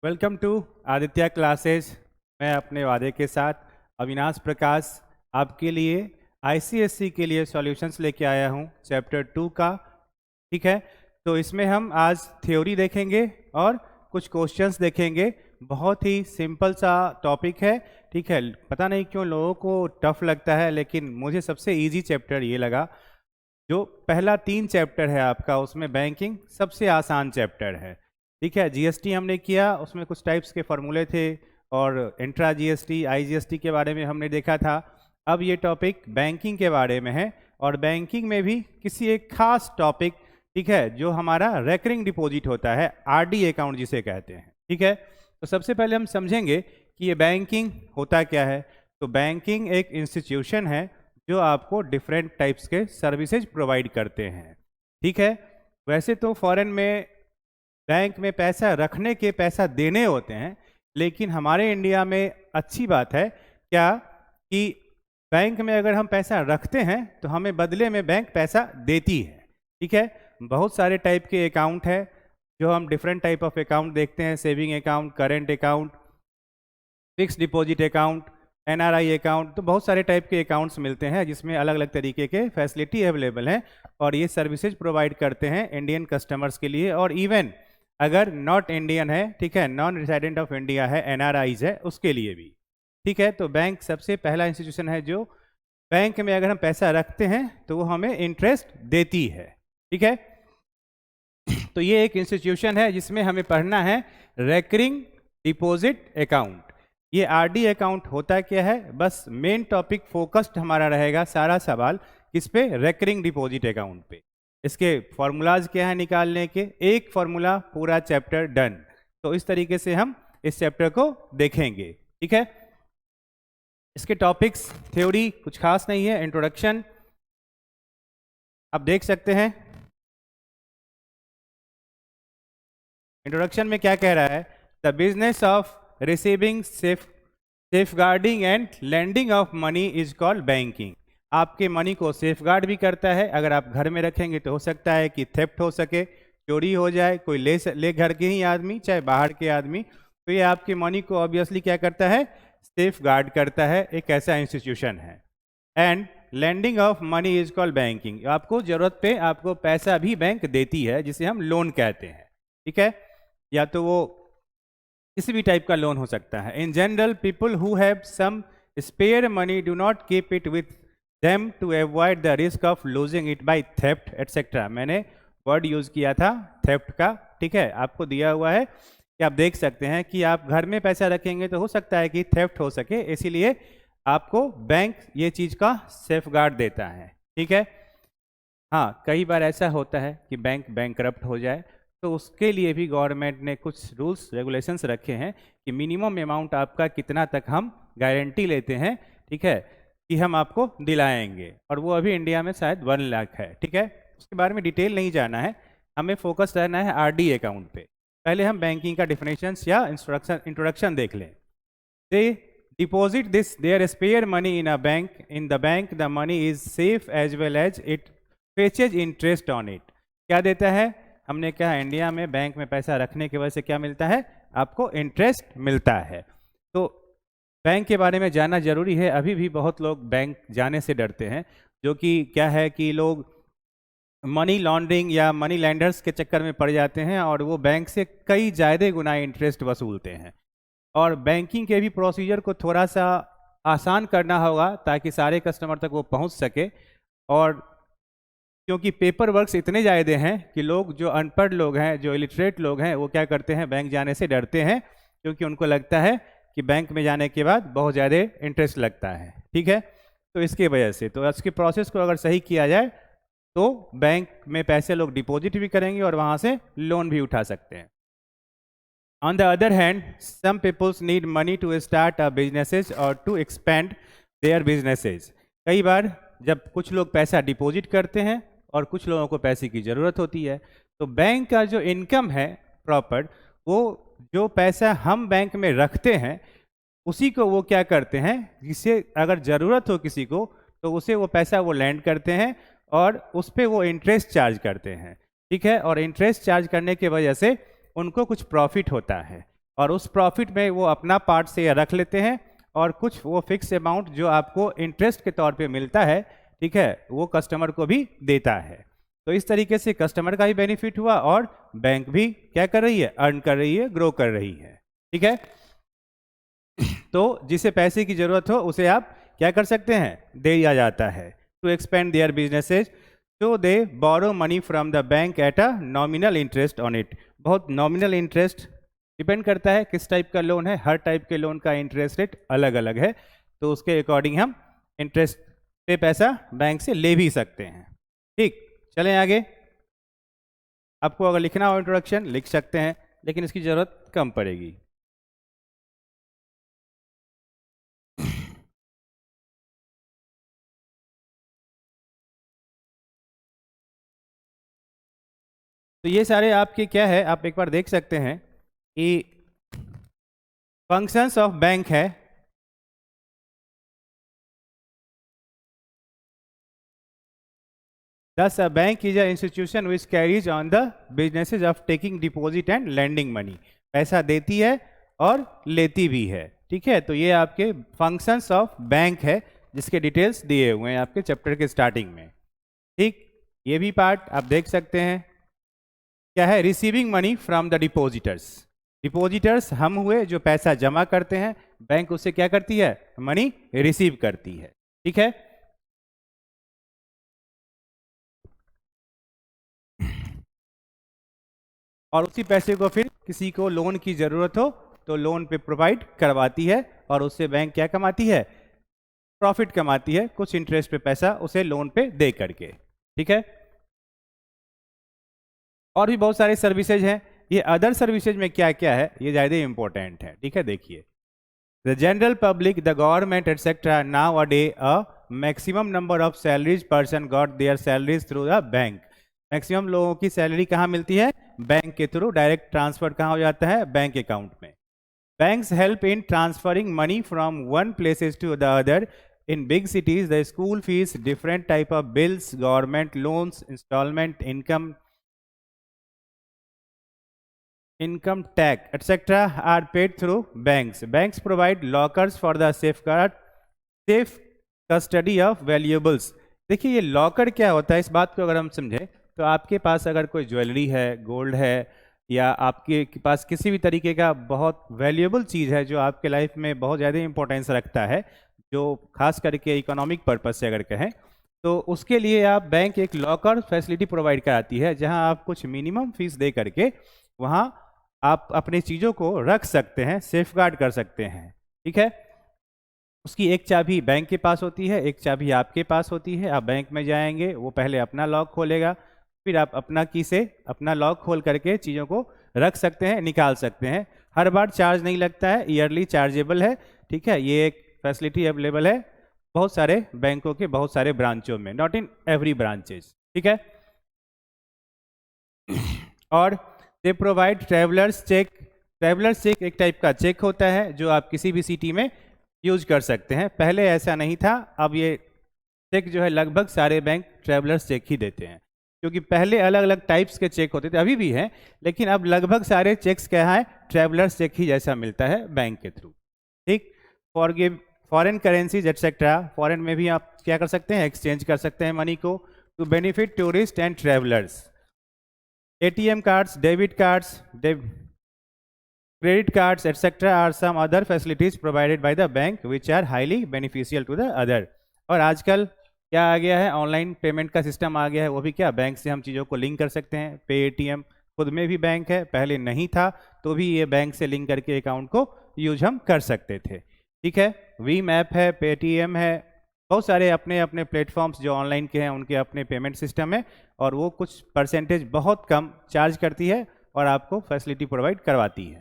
Welcome to Aditya classes. मैं अपने वादे के साथ अविनाश प्रकाश आपके लिए आईसीएसई के लिए सॉल्यूशंस लेके आया हूं चैप्टर 2 का। ठीक है, तो इसमें हम आज थ्योरी देखेंगे और कुछ क्वेश्चंस देखेंगे। बहुत ही सिंपल सा टॉपिक है। ठीक है, पता नहीं क्यों लोगों को टफ लगता है, लेकिन मुझे सबसे इजी चैप्टर ये लगा। जो पहला 3 चैप्टर है आपका, उसमें बैंकिंग सबसे आसान चैप्टर है। ठीक है, जीएसटी हमने किया, उसमें कुछ टाइप्स के फॉर्मूले थे और इंट्रा जीएसटी आईजीएसटी के बारे में हमने देखा था। अब ये टॉपिक बैंकिंग के बारे में है और बैंकिंग में भी किसी एक खास टॉपिक, ठीक है, जो हमारा रेकरिंग डिपॉजिट होता है, आरडी अकाउंट जिसे कहते हैं। ठीक है, तो सबसे पहले हम समझेंगे कि ये बैंकिंग होता क्या है। तो बैंकिंग एक इंस्टीट्यूशन है जो आपको डिफरेंट टाइप्स के सर्विसेज प्रोवाइड करते हैं। ठीक है, वैसे तो फॉरेन में बैंक में पैसा रखने के पैसा देने होते हैं, लेकिन हमारे इंडिया में अच्छी बात है क्या कि बैंक में अगर हम पैसा रखते हैं तो हमें बदले में बैंक पैसा देती है। ठीक है, बहुत सारे टाइप के अकाउंट है जो हम डिफरेंट टाइप ऑफ अकाउंट देखते हैं। Saving account, current account, fix deposit account, NRI account, तो बहुत सारे टाइप के अकाउंट्स मिलते हैं जिसमें अलग अलग तरीके के फैसिलिटी अवेलेबल हैं और ये सर्विसेज प्रोवाइड करते हैं इंडियन कस्टमर्स के लिए। और इवन अगर नॉट इंडियन है, ठीक है, नॉन रेजिडेंट ऑफ इंडिया है, एनआरआईज है, उसके लिए भी। ठीक है, तो बैंक सबसे पहला इंस्टीट्यूशन है जो बैंक में अगर हम पैसा रखते हैं तो वो हमें इंटरेस्ट देती है। ठीक है, तो ये एक इंस्टीट्यूशन है जिसमें हमें पढ़ना है रेकरिंग डिपॉजिट अकाउंट। ये आरडी अकाउंट होता क्या है, बस मेन टॉपिक फोकस्ड हमारा रहेगा सारा सवाल किस पे, रेकरिंग डिपॉजिट अकाउंट पे। इसके फॉर्मूलाज क्या है निकालने के, एक फॉर्मूला पूरा चैप्टर डन। तो इस तरीके से हम इस चैप्टर को देखेंगे। ठीक है, इसके टॉपिक्स थ्योरी कुछ खास नहीं है। इंट्रोडक्शन आप देख सकते हैं, इंट्रोडक्शन में क्या कह रहा है, the business of receiving safeguarding and lending of money is called banking. आपके मनी को सेफगार्ड भी करता है। अगर आप घर में रखेंगे तो हो सकता है कि थेफ्ट हो सके, चोरी हो जाए, कोई ले घर के ही आदमी चाहे बाहर के आदमी, तो ये आपके मनी को ऑब्वियसली क्या करता है, सेफगार्ड करता है। एक ऐसा इंस्टीट्यूशन है। And lending of money is called banking. आपको जरूरत पे आपको पैसा भी बैंक देती है जिसे हम लोन कहते हैं। ठीक है, या तो वो किसी भी टाइप का लोन हो सकता है। In general people who have some spare money do not keep it with them to avoid the risk of losing it by theft etcetera. मैंने वर्ड यूज किया था थेफ्ट का। ठीक है, आपको दिया हुआ है कि आप देख सकते हैं कि आप घर में पैसा रखेंगे तो हो सकता है कि थेफ्ट हो सके, इसीलिए आपको बैंक ये चीज का सेफगार्ड देता है। ठीक है, हाँ, कई बार ऐसा होता है कि बैंक बैंकरप्ट हो जाए, तो उसके लिए भी गवर्नमेंट ने कुछ रूल्स रेगुलेशंस रखे हैं कि मिनिमम अमाउंट आपका कितना तक हम गारंटी लेते हैं, ठीक है, कि हम आपको दिलाएंगे, और वो अभी इंडिया में शायद 1 लाख है। ठीक है, उसके बारे में डिटेल नहीं जाना है, हमें फोकस रहना है आरडी अकाउंट पे। पहले हम बैंकिंग का डिफिनेशंस या इंट्रोडक्शन देख लें। They deposit this their spare money in a bank, in the bank the money is safe as well as it fetches interest on it. क्या देता है, हमने कहा इंडिया में बैंक में पैसा रखने की वजह से क्या मिलता है, आपको इंटरेस्ट मिलता है। तो बैंक के बारे में जानना जरूरी है। अभी भी बहुत लोग बैंक जाने से डरते हैं, जो कि क्या है कि लोग मनी लॉन्ड्रिंग या मनी लैंडर्स के चक्कर में पड़ जाते हैं और वो बैंक से कई ज़्यादा गुना इंटरेस्ट वसूलते हैं। और बैंकिंग के भी प्रोसीजर को थोड़ा सा आसान करना होगा ताकि सारे कस्टमर तक वो पहुंच सके। और क्योंकि पेपर वर्क्स इतने ज़्यादा हैं कि लोग, जो अनपढ़ लोग हैं, जो इलिटरेट लोग हैं, वो क्या करते हैं, बैंक जाने से डरते हैं, क्योंकि उनको लगता है कि बैंक में जाने के बाद बहुत ज़्यादा इंटरेस्ट लगता है। ठीक है, तो इसकी वजह से, तो इसके प्रोसेस को अगर सही किया जाए तो बैंक में पैसे लोग डिपॉजिट भी करेंगे और वहाँ से लोन भी उठा सकते हैं। On the other hand, some peoples need money to start a businesses और टू एक्सपेंड देयर बिजनेसेस। कई बार जब कुछ लोग पैसा डिपॉजिट करते हैं और कुछ लोगों को पैसे की ज़रूरत होती है, तो बैंक का जो इनकम है प्रॉपर, वो जो पैसा हम बैंक में रखते हैं उसी को वो क्या करते हैं, जिससे अगर ज़रूरत हो किसी को तो उसे वो पैसा वो लैंड करते हैं और उस पर वो इंटरेस्ट चार्ज करते हैं। ठीक है, और इंटरेस्ट चार्ज करने की वजह से उनको कुछ प्रॉफिट होता है। और उस प्रॉफिट में वो अपना पार्ट से रख लेते हैं और कुछ वो फिक्स अमाउंट जो आपको इंटरेस्ट के तौर पे मिलता है, ठीक है, वो कस्टमर को भी देता है। तो इस तरीके से कस्टमर का भी बेनिफिट हुआ और बैंक भी क्या कर रही है, अर्न कर रही है, ग्रो कर रही है, ठीक है। तो जिसे पैसे की जरूरत हो उसे आप क्या कर सकते हैं, दे दिया जाता है। टू एक्सपेंड देयर बिजनेसेज तो they borrow money from the bank at a nominal interest on it. बहुत नॉमिनल इंटरेस्ट, डिपेंड करता है किस टाइप का लोन है, हर टाइप के लोन का इंटरेस्ट रेट अलग अलग है, तो उसके अकॉर्डिंग हम इंटरेस्ट पे पैसा बैंक से ले भी सकते हैं। ठीक, चलें आगे। आपको अगर लिखना हो इंट्रोडक्शन लिख सकते हैं, लेकिन इसकी ज़रूरत कम पड़ेगी। तो ये सारे आपके क्या है, आप एक बार देख सकते हैं कि फंक्शंस ऑफ बैंक है। Thus, a bank is an institution which carries on the businesses of taking deposit and lending money. पैसा देती है और लेती भी है, ठीक है। तो ये आपके फंक्शंस ऑफ बैंक है जिसके डिटेल्स दिए हुए हैं आपके चैप्टर के स्टार्टिंग में, ठीक। ये भी पार्ट आप देख सकते हैं क्या है, receiving money from the depositors. Depositors हम हुए जो पैसा जमा करते हैं, बैंक उससे क्या करती है, मनी रिसीव करती है, ठीक है। और उसी पैसे को फिर किसी को लोन की ज़रूरत हो तो लोन पे प्रोवाइड करवाती है और उससे बैंक क्या कमाती है, प्रॉफिट कमाती है, कुछ इंटरेस्ट पे पैसा उसे लोन पे दे करके, ठीक है। और भी बहुत सारे सर्विसेज हैं। ये अदर सर्विसेज में क्या क्या है ये ज़्यादा इंपॉर्टेंट है, ठीक है। देखिए, the general public, the government etcetera, now a day a maximum number of salaries person got there salaries through the bank. Maximum लोगों की सैलरी कहाँ मिलती है, बैंक के थ्रू, डायरेक्ट ट्रांसफर कहाँ हो जाता है, बैंक अकाउंट में। Banks help in transferring money from one places to the other. In big cities the school fees, different type of bills, government loans, instalment, income tax, etc. are paid through banks. Banks provide lockers for the safe custody of valuables. देखिए, ये locker क्या होता है, इस बात को अगर हम समझें तो आपके पास अगर कोई ज्वेलरी है, गोल्ड है, या आपके पास किसी भी तरीके का बहुत वैल्यूएबल चीज़ है जो आपके लाइफ में बहुत ज़्यादा इंपॉर्टेंस रखता है, जो खास करके इकोनॉमिक पर्पज से अगर कहें, तो उसके लिए आप बैंक एक लॉकर फैसिलिटी प्रोवाइड कराती है, जहां आप कुछ मिनिमम फीस दे करके वहां आप अपनी चीज़ों को रख सकते हैं, सेफ गार्ड कर सकते हैं, ठीक है। उसकी एक चाबी बैंक के पास होती है, एक चाबी आपके पास होती है। आप बैंक में जाएंगे, वो पहले अपना लॉक खोलेगा, फिर आप अपना की से अपना लॉक खोल करके चीज़ों को रख सकते हैं, निकाल सकते हैं। हर बार चार्ज नहीं लगता है, ईयरली चार्जेबल है, ठीक है। ये एक फैसिलिटी अवेलेबल है बहुत सारे बैंकों के बहुत सारे ब्रांचों में, नॉट इन एवरी ब्रांचेस, ठीक है। और they provide travellers cheque. Travellers cheque एक टाइप का चेक होता है जो आप किसी भी सिटी में यूज कर सकते हैं। पहले ऐसा नहीं था, अब ये चेक जो है लगभग सारे बैंक ट्रैवलर्स चेक ही देते हैं, क्योंकि पहले अलग अलग टाइप्स के चेक होते थे, अभी भी हैं, लेकिन अब लगभग सारे चेक्स क्या है, ट्रैवलर्स चेक ही जैसा मिलता है बैंक के थ्रू, ठीक। फॉरेन करेंसीज एटसेट्रा, फॉरेन में भी आप क्या कर सकते हैं, एक्सचेंज कर सकते हैं मनी को, to benefit tourist and travellers. ATM cards, debit cards, credit cards, etc. are some other facilities provided by the bank which are highly beneficial to the other. और आजकल क्या आ गया है, ऑनलाइन पेमेंट का सिस्टम आ गया है, वो भी क्या, बैंक से हम चीज़ों को लिंक कर सकते हैं। पेटीएम खुद में भी बैंक है, पहले नहीं था, तो भी ये बैंक से लिंक करके अकाउंट को यूज हम कर सकते थे, ठीक है। वीम ऐप है, पेटीएम है, बहुत सारे अपने अपने प्लेटफॉर्म्स जो ऑनलाइन के हैं उनके अपने पेमेंट सिस्टम है, और वो कुछ परसेंटेज बहुत कम चार्ज करती है और आपको फैसिलिटी प्रोवाइड करवाती है।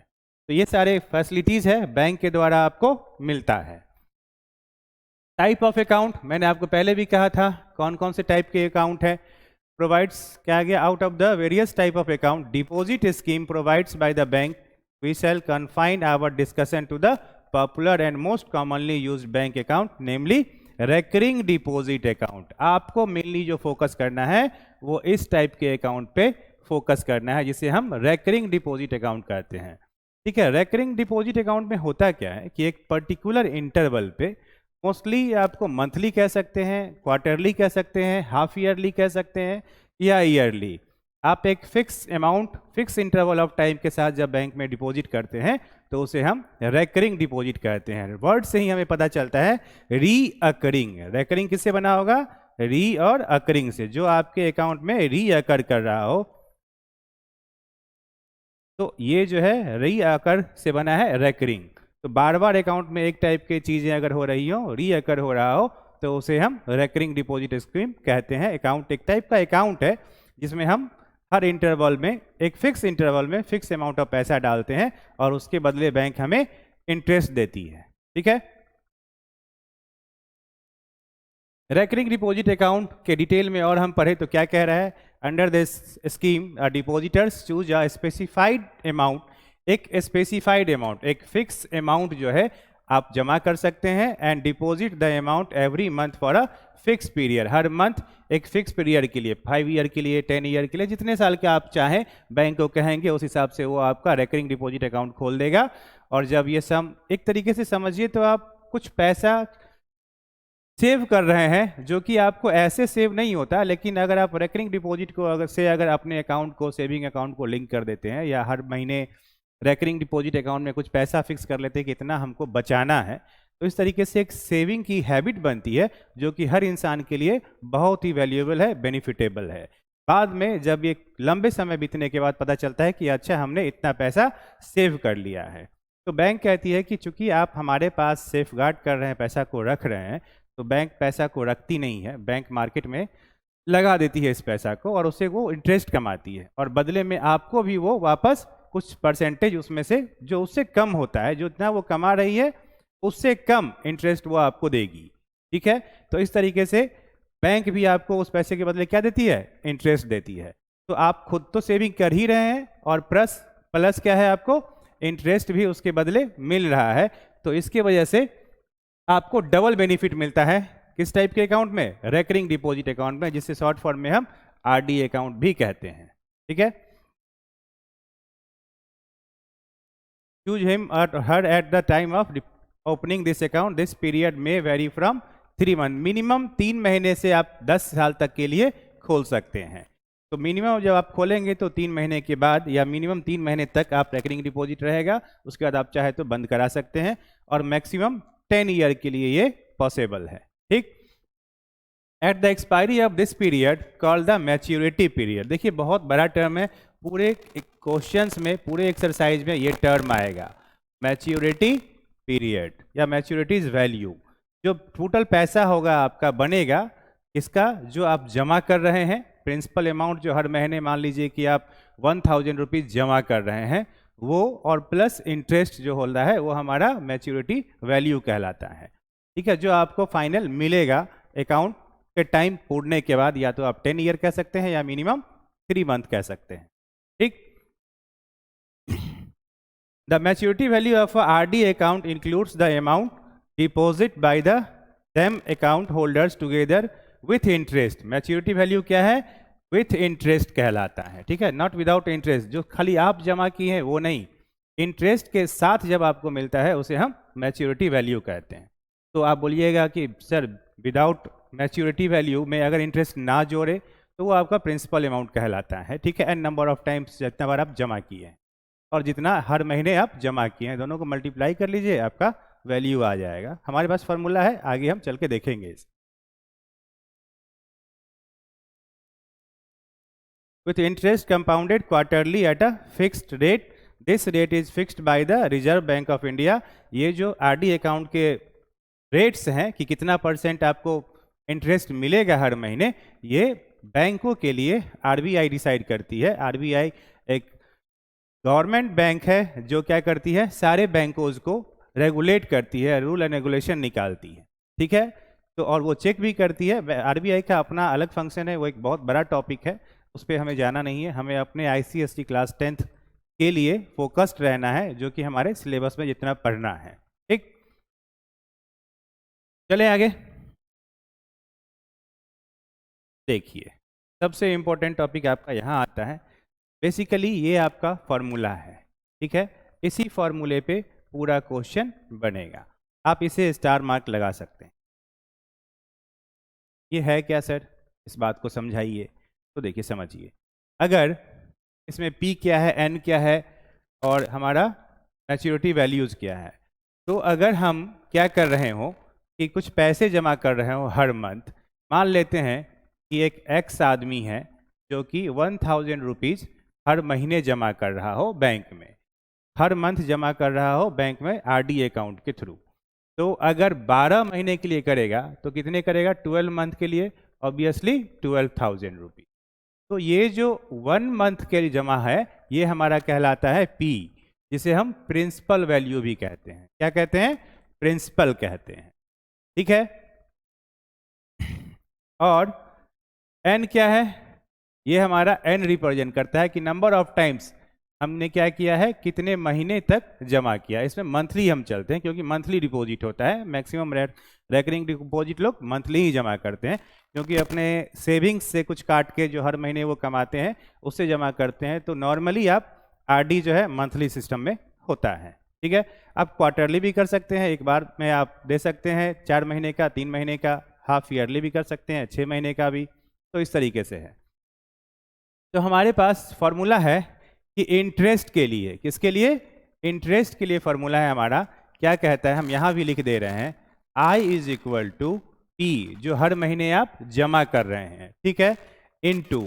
तो ये सारे फैसिलिटीज़ है बैंक के द्वारा आपको मिलता है। टाइप ऑफ अकाउंट, मैंने आपको पहले भी कहा था कौन कौन से टाइप के अकाउंट है। प्रोवाइड्स क्या गया, out of the various type of account deposit scheme provides by the bank, we shall confine our discussion to the popular and most commonly used bank account, namely recurring deposit account. आपको mainly जो focus करना है वो इस type के account पे focus करना है, जिसे हम रेकरिंग डिपॉजिट अकाउंट कहते हैं। ठीक है। रेकरिंग डिपॉजिट अकाउंट में होता क्या है कि एक पर्टिकुलर इंटरवल पे, मोस्टली आपको मंथली कह सकते हैं, क्वार्टरली कह सकते हैं, हाफ ईयरली कह सकते हैं या ईयरली, आप एक fix amount fix interval of time के साथ जब बैंक में डिपॉजिट करते हैं तो उसे हम रेकरिंग डिपॉजिट कहते हैं। वर्ड से ही हमें पता चलता है रीअकरिंग। रेकरिंग किससे बना होगा? री और अकरिंग से, जो आपके अकाउंट में रीअकर कर रहा हो। तो ये जो है रीअकर से बना है रेकरिंग। तो बार बार अकाउंट में एक टाइप की चीजें अगर हो रही हो, रीअकर हो रहा हो, तो उसे हम रेकरिंग डिपॉजिट स्कीम कहते हैं। अकाउंट एक टाइप का अकाउंट है जिसमें हम हर इंटरवल में, एक फिक्स इंटरवल में फिक्स अमाउंट ऑफ पैसा डालते हैं और उसके बदले बैंक हमें इंटरेस्ट देती है। ठीक है। रेकरिंग डिपॉजिट अकाउंट के डिटेल में और हम पढ़े तो क्या कह रहा है? Under this scheme depositors choose a specified amount, एक स्पेसिफाइड अमाउंट, एक फिक्स अमाउंट जो है आप जमा कर सकते हैं, and deposit the amount every month for a fix period. Her month एक फिक्स पीरियड के लिए, 5 ईयर के लिए, 10 ईयर के लिए, जितने साल के आप चाहें बैंक को कहेंगे उस हिसाब से वो आपका रेकरिंग डिपॉजिट अकाउंट खोल देगा। और जब ये सम, एक तरीके से समझिए तो आप कुछ पैसा सेव कर रहे हैं, जो कि आपको ऐसे सेव नहीं होता, लेकिन अगर आप रेकरिंग डिपॉजिट को अगर अपने अकाउंट को, सेविंग अकाउंट को लिंक कर देते हैं, या हर महीने रेकरिंग डिपॉजिट अकाउंट में कुछ पैसा फिक्स कर लेते हैं कि इतना हमको बचाना है, तो इस तरीके से एक सेविंग की हैबिट बनती है जो कि हर इंसान के लिए बहुत ही वैल्यूएबल है, बेनिफिटेबल है। बाद में जब ये लंबे समय बीतने के बाद पता चलता है कि अच्छा हमने इतना पैसा सेव कर लिया है, तो बैंक कहती है कि चूंकि आप हमारे पास सेफ गार्ड कर रहे हैं, पैसा को रख रहे हैं, तो बैंक पैसा को रखती नहीं है, बैंक मार्केट में लगा देती है इस पैसा को और उससे वो इंटरेस्ट कमाती है, और बदले में आपको भी वो वापस कुछ परसेंटेज उसमें से, जो उससे कम होता है, जो इतना वो कमा रही है उससे कम इंटरेस्ट वो आपको देगी। ठीक है। तो इस तरीके से बैंक भी आपको उस पैसे के बदले क्या देती है? इंटरेस्ट देती है। तो आप खुद तो सेविंग कर ही रहे हैं और प्लस प्लस क्या है, आपको इंटरेस्ट भी उसके बदले मिल रहा है। तो इसके वजह से आपको डबल बेनिफिट मिलता है। किस टाइप के अकाउंट में? रेकरिंग डिपॉजिट अकाउंट में, जिससे शॉर्ट फॉर्म में हम आरडी अकाउंट भी कहते हैं। ठीक है। चूज हिम और her at the time of opening this account, this period में वेरी फ्रॉम 3 मंथ, मिनिमम 3 महीने से आप 10 साल तक के लिए खोल सकते हैं। तो मिनिमम जब आप खोलेंगे तो 3 महीने के बाद, या मिनिमम 3 महीने तक आप रेकरिंग डिपॉजिट रहेगा, उसके बाद आप चाहे तो बंद करा सकते हैं, और मैक्सिमम 10 ईयर के लिए ये पॉसिबल है। ठीक। At the expiry of this period called the maturity period. देखिए बहुत बड़ा टर्म है, पूरे क्वेश्चंस में, पूरे एक्सरसाइज में ये टर्म आएगा, मैच्योरिटी पीरियड या मैच्योरिटीज वैल्यू। जो टोटल पैसा होगा आपका बनेगा, इसका जो आप जमा कर रहे हैं, प्रिंसिपल अमाउंट जो हर महीने मान लीजिए कि आप 1000 रुपीज जमा कर रहे हैं, वो और प्लस इंटरेस्ट जो हो रहा है वो हमारा मैच्योरिटी वैल्यू कहलाता है। ठीक है। जो आपको फाइनल मिलेगा अकाउंट के टाइम पूरने के बाद, या तो आप 10 ईयर कह सकते हैं या मिनिमम 3 मंथ कह सकते हैं। ठीक। The maturity value of RD account includes the amount deposit by the them account holders together with interest. Maturity value क्या है? विथ इंटरेस्ट कहलाता है। ठीक है। नॉट विदाउट इंटरेस्ट, जो खाली आप जमा किए हैं वो नहीं, इंटरेस्ट के साथ जब आपको मिलता है उसे हम मैच्योरिटी वैल्यू कहते हैं। तो आप बोलिएगा कि सर विदाउट मैच्योरिटी वैल्यू में अगर इंटरेस्ट ना जोड़े तो वो आपका प्रिंसिपल अमाउंट कहलाता है। ठीक है। एन नंबर ऑफ टाइम्स, जितना बार आप जमा किए हैं और जितना हर महीने आप जमा किए हैं, दोनों को मल्टीप्लाई कर लीजिए, आपका वैल्यू आ जाएगा। हमारे पास फॉर्मूला है, आगे हम चल के देखेंगे। with interest compounded quarterly at a fixed rate. This rate is fixed by the Reserve Bank of India. ये जो आरडी अकाउंट के रेट्स हैं कि कितना परसेंट आपको इंटरेस्ट मिलेगा हर महीने, ये बैंकों के लिए आरबीआई डिसाइड करती है। आरबीआई एक गवर्नमेंट बैंक है जो क्या करती है, सारे बैंकों को रेगुलेट करती है, रूल एंड रेगुलेशन निकालती है। ठीक है। तो और वो चेक भी करती है। आरबीआई का अपना अलग फंक्शन है, वो एक बहुत बड़ा टॉपिक है, उस पर हमें जाना नहीं है। हमें अपने आईसीएसई क्लास 10th के लिए फोकस्ड रहना है, जो कि हमारे सिलेबस में जितना पढ़ना है। ठीक। चले आगे। देखिए सबसे इंपॉर्टेंट टॉपिक आपका यहाँ आता है। बेसिकली ये आपका फॉर्मूला है। ठीक है। इसी फॉर्मूले पे पूरा क्वेश्चन बनेगा। आप इसे स्टार मार्क लगा सकते हैं। ये है क्या सर, इस बात को समझाइए। तो देखिए समझिए, अगर इसमें P क्या है, N क्या है और हमारा मैच्योरिटी वैल्यूज़ क्या है, तो अगर हम क्या कर रहे हो कि कुछ पैसे जमा कर रहे हो हर मंथ, मान लेते हैं कि एक X आदमी है जो कि 1000 रुपीज़ हर महीने जमा कर रहा हो बैंक में, हर मंथ जमा कर रहा हो बैंक में RD अकाउंट के थ्रू। तो अगर 12 महीने के लिए करेगा तो कितने करेगा, 12 मंथ के लिए ऑब्वियसली 12,000 रुपीज़। तो ये जो 1 मंथ के लिए जमा है ये हमारा कहलाता है P, जिसे हम प्रिंसिपल वैल्यू भी कहते हैं। क्या कहते हैं, प्रिंसिपल कहते हैं, ठीक है। और N क्या है, ये हमारा N रिप्रेजेंट करता है कि नंबर ऑफ टाइम्स हमने क्या किया है, कितने महीने तक जमा किया। इसमें मंथली हम चलते हैं क्योंकि मंथली डिपॉजिट होता है, मैक्सिमम रेकरिंग डिपॉजिट लोग मंथली ही जमा करते हैं, क्योंकि अपने सेविंग्स से कुछ काट के जो हर महीने वो कमाते हैं उससे जमा करते हैं। तो नॉर्मली आप RD जो है मंथली सिस्टम में होता है, ठीक है। आप क्वार्टरली भी कर सकते हैं, एक बार में आप दे सकते हैं 4 महीने का, 3 महीने का, हाफ ईयरली भी कर सकते हैं, 6 महीने का भी। तो इस तरीके से है। तो हमारे पास फॉर्मूला है कि इंटरेस्ट के लिए, किसके लिए, इंटरेस्ट के लिए फॉर्मूला है हमारा, क्या कहता है, हम यहाँ भी लिख दे रहे हैं, I is equal to P, जो हर महीने आप जमा कर रहे हैं, ठीक है, इनटू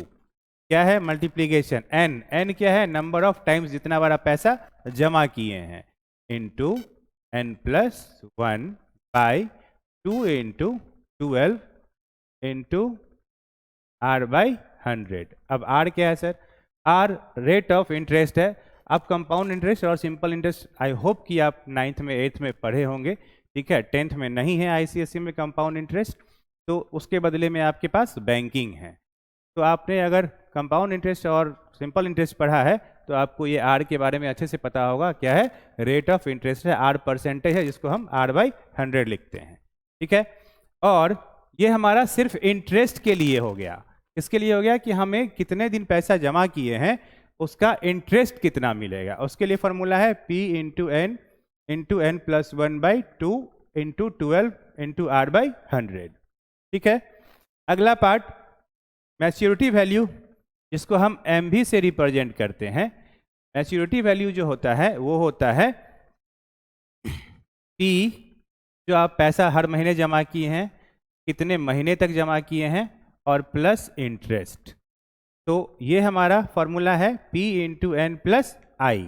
क्या है, मल्टीप्लीकेशन N क्या है, नंबर ऑफ टाइम्स जितना बार आप पैसा जमा किए हैं, into N+1 by 2 into 12 into R/100। अब R क्या है sir, R rate of interest है। आप कंपाउंड इंटरेस्ट और सिंपल इंटरेस्ट आई होप कि आप 9th में 8th में पढ़े होंगे, ठीक है। 10th में नहीं है ICSE में कंपाउंड इंटरेस्ट, तो उसके बदले में आपके पास बैंकिंग है। तो आपने अगर कंपाउंड इंटरेस्ट और सिंपल इंटरेस्ट पढ़ा है तो आपको ये R के बारे में अच्छे से पता होगा, क्या है, रेट ऑफ इंटरेस्ट है, R परसेंटेज है, जिसको हम R/100 लिखते हैं, ठीक है। और ये हमारा सिर्फ इंटरेस्ट के लिए हो गया। इसके लिए हो गया कि हमें कितने दिन पैसा जमा किए हैं उसका इंटरेस्ट कितना मिलेगा। उसके लिए फॉर्मूला है P into N+1/2 into 12 into R/100, ठीक है। अगला पार्ट मैच्योरिटी वैल्यू, जिसको हम MV से रिप्रेजेंट करते हैं। मैच्योरिटी वैल्यू जो होता है वो होता है P, जो आप पैसा हर महीने जमा किए हैं, कितने महीने तक जमा किए हैं, और प्लस इंटरेस्ट। तो ये हमारा फॉर्मूला है P इंटू N+I,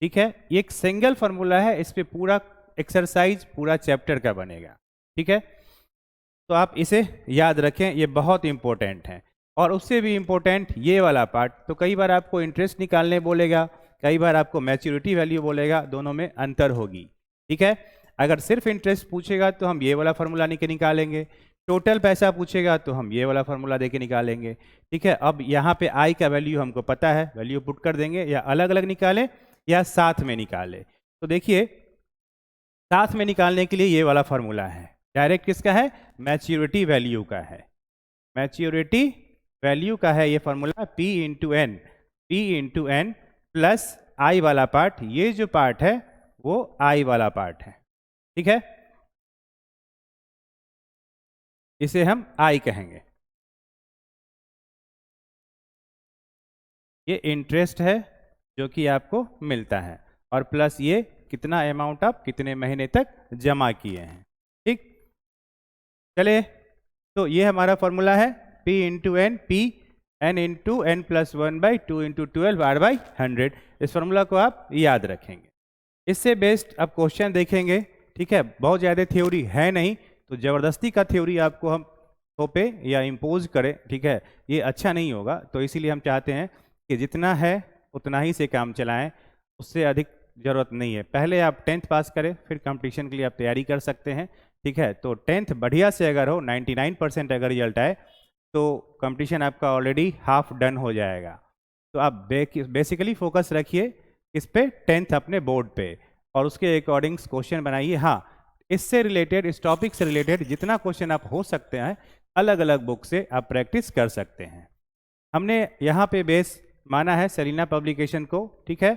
ठीक है। ये एक सिंगल फॉर्मूला है, इस पे पूरा एक्सरसाइज पूरा चैप्टर का बनेगा, ठीक है। तो आप इसे याद रखें, ये बहुत इंपॉर्टेंट है। और उससे भी इंपॉर्टेंट ये वाला पार्ट, तो कई बार आपको इंटरेस्ट निकालने बोलेगा, कई बार आपको मैच्योरिटी वैल्यू बोलेगा, दोनों में अंतर होगी, ठीक है। अगर सिर्फ इंटरेस्ट पूछेगा तो हम ये वाला फॉर्मूला निकालेंगे, टोटल पैसा पूछेगा तो हम ये वाला फॉर्मूला देके निकालेंगे, ठीक है। अब यहाँ पे I का वैल्यू हमको पता है, वैल्यू पुट कर देंगे, या अलग अलग निकालें या साथ में निकालें। तो देखिए साथ में निकालने के लिए ये वाला फॉर्मूला है, डायरेक्ट किसका है, मैच्योरिटी वैल्यू का है, मैच्योरिटी वैल्यू का है ये formula, P into N plus I वाला पार्ट, ये जो पार्ट है वो I वाला पार्ट है, ठीक है। इसे हम I कहेंगे। ये इंटरेस्ट है जो कि आपको मिलता है, और प्लस ये कितना अमाउंट आप कितने महीने तक जमा किए हैं, ठीक। चले, तो ये हमारा फॉर्मूला है P into N, N into N+1/2 into 12 R/100। इस फॉर्मूला को आप याद रखेंगे। इससे बेस्ड अब क्वेश्चन देखेंगे, ठीक है। बहुत ज़्यादा थ्योरी है नहीं, तो ज़बरदस्ती का थ्योरी आपको हम थोपे या इम्पोज करें, ठीक है, ये अच्छा नहीं होगा। तो इसीलिए हम चाहते हैं कि जितना है उतना ही से काम चलाएं, उससे अधिक ज़रूरत नहीं है। पहले आप 10th पास करें, फिर कंपटीशन के लिए आप तैयारी कर सकते हैं, ठीक है। तो 10th बढ़िया से अगर हो, 99% अगर रिजल्ट आए, तो कंपटीशन आपका ऑलरेडी हाफ डन हो जाएगा। तो आप बेसिकली फोकस रखिए इस पे 10th अपने बोर्ड पे, और उसके अकॉर्डिंग क्वेश्चन बनाइए। हाँ, इससे रिलेटेड, इस टॉपिक से रिलेटेड जितना क्वेश्चन आप हो सकते हैं अलग अलग बुक से आप प्रैक्टिस कर सकते हैं। हमने यहाँ पे बेस माना है सेलिना पब्लिकेशन को, ठीक है,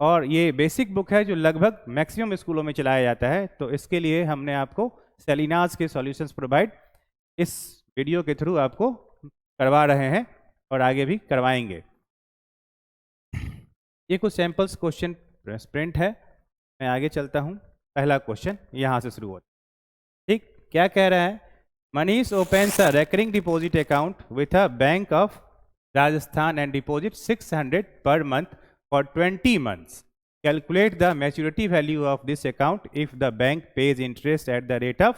और ये बेसिक बुक है जो लगभग मैक्सिमम स्कूलों में चलाया जाता है। तो इसके लिए हमने आपको सेलिनास के सॉल्यूशंस प्रोवाइड इस वीडियो के थ्रू आपको करवा रहे हैं और आगे भी करवाएंगे। ये कुछ सैम्पल्स क्वेश्चन प्रिंट है, मैं आगे चलता हूँ। पहला क्वेश्चन यहाँ से शुरू होता है। ठीक, क्या कह रहा है? Manish opens a recurring deposit account with a bank of Rajasthan and deposit 600 per month for 20 months. Calculate the maturity value of this account if the bank pays interest at the rate of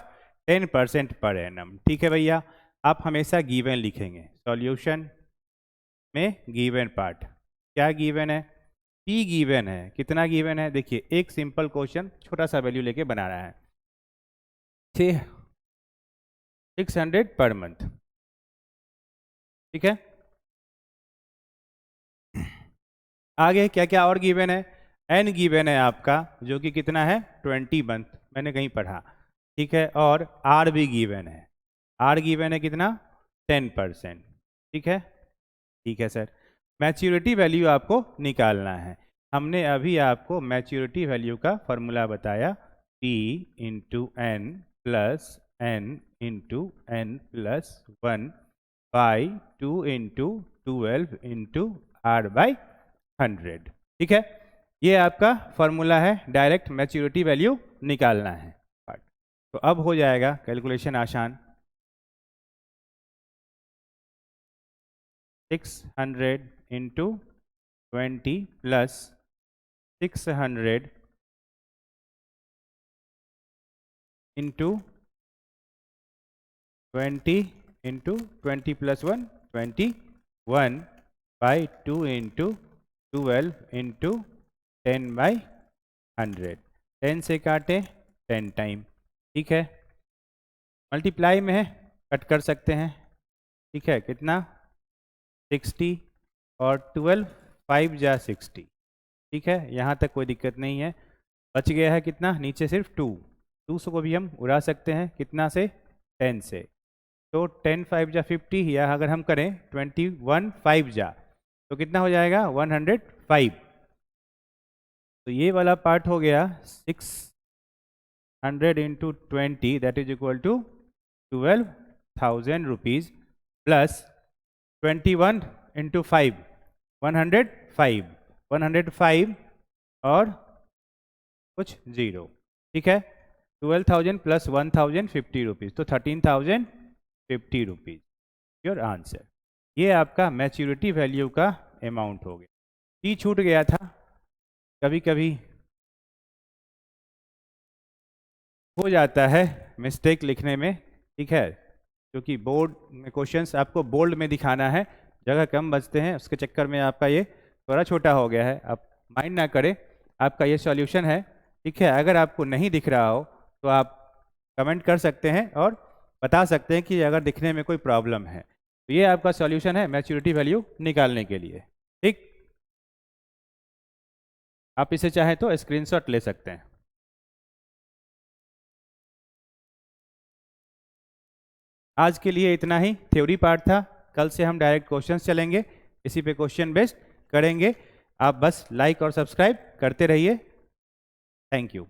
10% per annum. ठीक है भैया, आप हमेशा given लिखेंगे। Solution में given part, क्या given है? P given है। कितना गिवन है? देखिए, एक सिंपल क्वेश्चन छोटा सा वैल्यू लेके बना रहा है, 600 पर मंथ। ठीक है, आगे क्या क्या और गिवन है? एन गिवन है आपका, जो कि कितना है? 20 मंथ, मैंने कहीं पढ़ा। ठीक है, और आर भी गिवन है। आर गिवन है कितना? 10%। ठीक है, ठीक है सर। मैच्योरिटी वैल्यू आपको निकालना है। हमने अभी आपको मैच्योरिटी वैल्यू का फॉर्मूला बताया, P into n plus n into n plus 1 by 2 into 12 into r by 100। ठीक है, ये आपका फॉर्मूला है, डायरेक्ट मैच्योरिटी वैल्यू निकालना है। तो अब हो जाएगा कैलकुलेशन आसान। 600 into 20 plus 600 into 20 into 20 plus 1 21 by 2 into 12 into 10 by 100। 10 से काटे 10 टाइम। ठीक है, मल्टीप्लाई में है, कट कर सकते हैं। ठीक है, कितना? 60 और 12 5 जा 60। ठीक है, यहाँ तक कोई दिक्कत नहीं है। बच गया है कितना? नीचे सिर्फ 2 को भी हम उड़ा सकते हैं। कितना से? 10 से। तो 10 5 जा 50, या अगर हम करें 21 5 जा तो कितना हो जाएगा? 105। तो ये वाला पार्ट हो गया 600 into 20, that is equal to 12,000 rupees plus 21 into 5 105 और कुछ जीरो। ठीक है, 12,000 प्लस 1,050 रुपीज़, तो 13,050 रुपीज़ योर आंसर। ये आपका मैच्योरिटी वैल्यू का अमाउंट हो गया। टी छूट गया था, कभी कभी हो जाता है मिस्टेक लिखने में। ठीक है, क्योंकि बोर्ड में क्वेश्चंस आपको बोल्ड में दिखाना है, जगह कम बचते हैं, उसके चक्कर में आपका ये थोड़ा छोटा हो गया है। आप माइंड ना करें, आपका ये सॉल्यूशन है। ठीक है, अगर आपको नहीं दिख रहा हो तो आप कमेंट कर सकते हैं और बता सकते हैं कि अगर दिखने में कोई प्रॉब्लम है। तो ये आपका सॉल्यूशन है मैच्योरिटी वैल्यू निकालने के लिए। ठीक, आप इसे चाहें तो स्क्रीनशॉट ले सकते हैं। आज के लिए इतना ही थ्योरी पार्ट था। कल से हम डायरेक्ट क्वेश्चंस चलेंगे, इसी पे क्वेश्चन बेस्ड करेंगे। आप बस लाइक और सब्सक्राइब करते रहिए। Thank you.